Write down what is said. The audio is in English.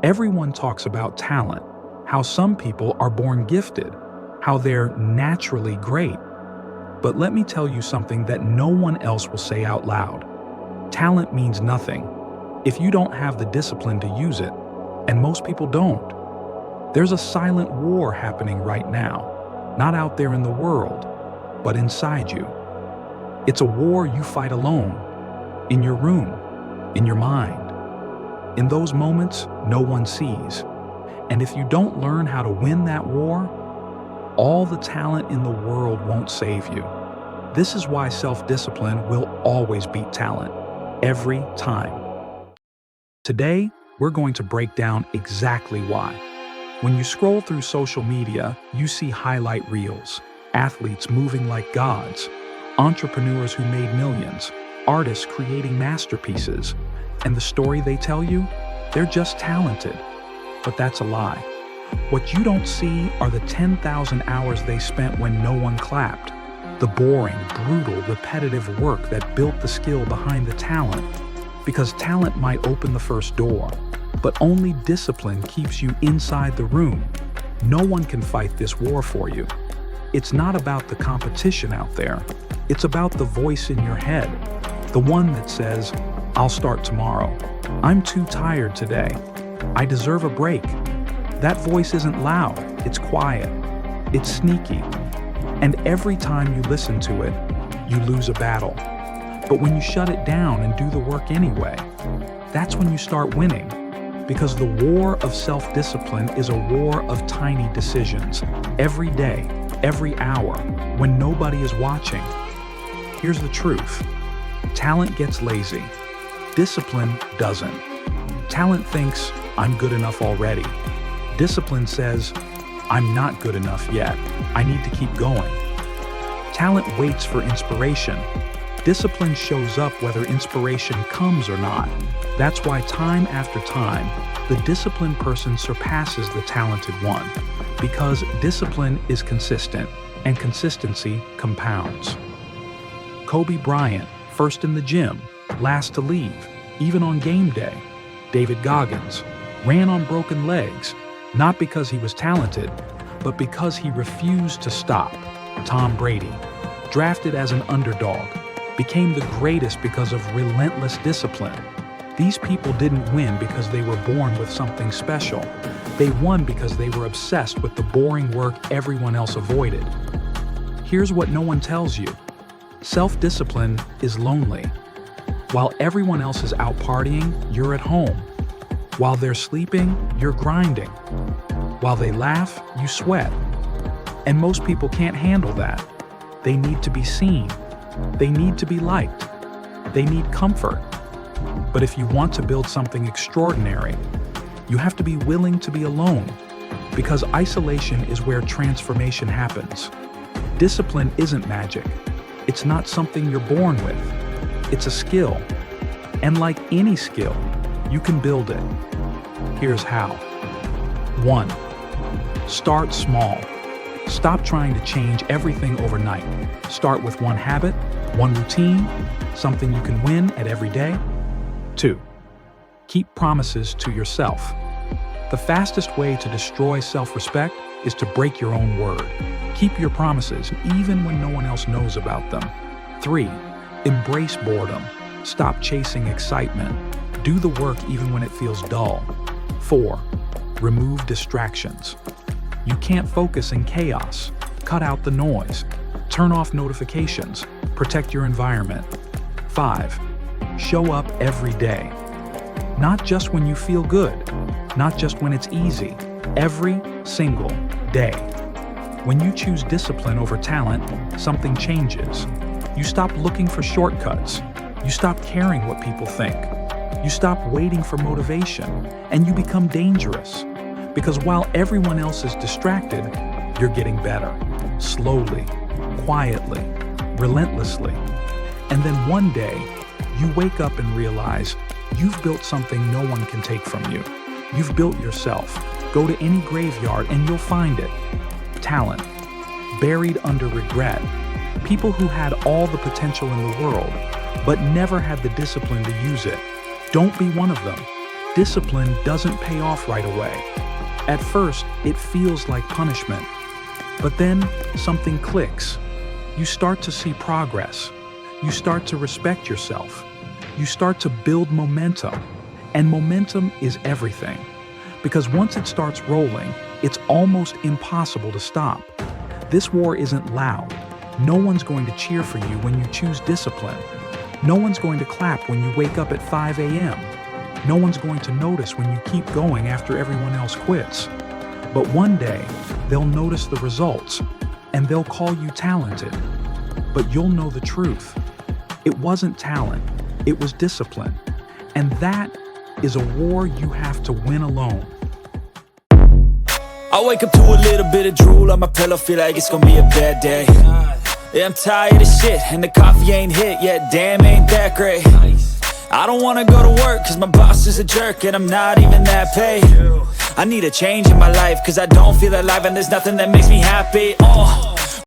Everyone talks about talent, how some people are born gifted, how they're naturally great. But let me tell you something that no one else will say out loud. Talent means nothing if you don't have the discipline to use it, and most people don't. There's a silent war happening right now, not out there in the world, but inside you. It's a war you fight alone, in your room, in your mind. In those moments, no one sees. And if you don't learn how to win that war, all the talent in the world won't save you. This is why self-discipline will always beat talent, every time. Today, we're going to break down exactly why. When you scroll through social media, you see highlight reels, athletes moving like gods, entrepreneurs who made millions, artists creating masterpieces, and the story they tell you, they're just talented. But that's a lie. What you don't see are the 10,000 hours they spent when no one clapped, the boring, brutal, repetitive work that built the skill behind the talent. Because talent might open the first door, but only discipline keeps you inside the room. No one can fight this war for you. It's not about the competition out there. It's about the voice in your head, the one that says, "I'll start tomorrow. I'm too tired today. I deserve a break." That voice isn't loud, it's quiet, it's sneaky. And every time you listen to it, you lose a battle. But when you shut it down and do the work anyway, that's when you start winning. Because the war of self-discipline is a war of tiny decisions, every day, every hour, when nobody is watching. Here's the truth. Talent gets lazy. Discipline doesn't. Talent thinks, "I'm good enough already." Discipline says, "I'm not good enough yet. I need to keep going." Talent waits for inspiration. Discipline shows up whether inspiration comes or not. That's why time after time, the disciplined person surpasses the talented one. Because discipline is consistent, and consistency compounds. Kobe Bryant, first in the gym, last to leave, even on game day. David Goggins ran on broken legs, not because he was talented, but because he refused to stop. Tom Brady, drafted as an underdog, became the greatest because of relentless discipline. These people didn't win because they were born with something special. They won because they were obsessed with the boring work everyone else avoided. Here's what no one tells you. Self-discipline is lonely. While everyone else is out partying, you're at home. While they're sleeping, you're grinding. While they laugh, you sweat. And most people can't handle that. They need to be seen. They need to be liked. They need comfort. But if you want to build something extraordinary, you have to be willing to be alone, because isolation is where transformation happens. Discipline isn't magic. It's not something you're born with. It's a skill. And like any skill, you can build it. Here's how. 1. Start small. Stop trying to change everything overnight. Start with one habit, one routine, something you can win at every day. 2. Keep promises to yourself. The fastest way to destroy self-respect is to break your own word. Keep your promises even when no one else knows about them. 3. Embrace boredom. Stop chasing excitement. Do the work even when it feels dull. 4. Remove distractions. You can't focus in chaos. Cut out the noise. Turn off notifications. Protect your environment. 5. Show up every day. Not just when you feel good. Not just when it's easy. Every single day. When you choose discipline over talent, something changes. You stop looking for shortcuts. You stop caring what people think. You stop waiting for motivation, and you become dangerous. Because while everyone else is distracted, you're getting better. Slowly, quietly, relentlessly. And then one day, you wake up and realize you've built something no one can take from you. You've built yourself. Go to any graveyard and you'll find it. Talent, buried under regret. People who had all the potential in the world, but never had the discipline to use it. Don't be one of them. discipline doesn't pay off right away. At first, it feels like punishment. But then something clicks. You start to see progress. You start to respect yourself. You start to build momentum. And momentum is everything. Because once it starts rolling, it's almost impossible to stop. This war isn't loud. No one's going to cheer for you when you choose discipline. No one's going to clap when you wake up at 5 a.m. No one's going to notice when you keep going after everyone else quits. But one day, they'll notice the results, and they'll call you talented. But you'll know the truth. It wasn't talent, it was discipline. And that is a war you have to win alone. I wake up to a little bit of drool on my pillow, feel like it's gonna be a bad day. Yeah, I'm tired of shit, and the coffee ain't hit yet, damn, ain't that great. I don't wanna go to work, cause my boss is a jerk, and I'm not even that paid. I need a change in my life, cause I don't feel alive, and there's nothing that makes me happy.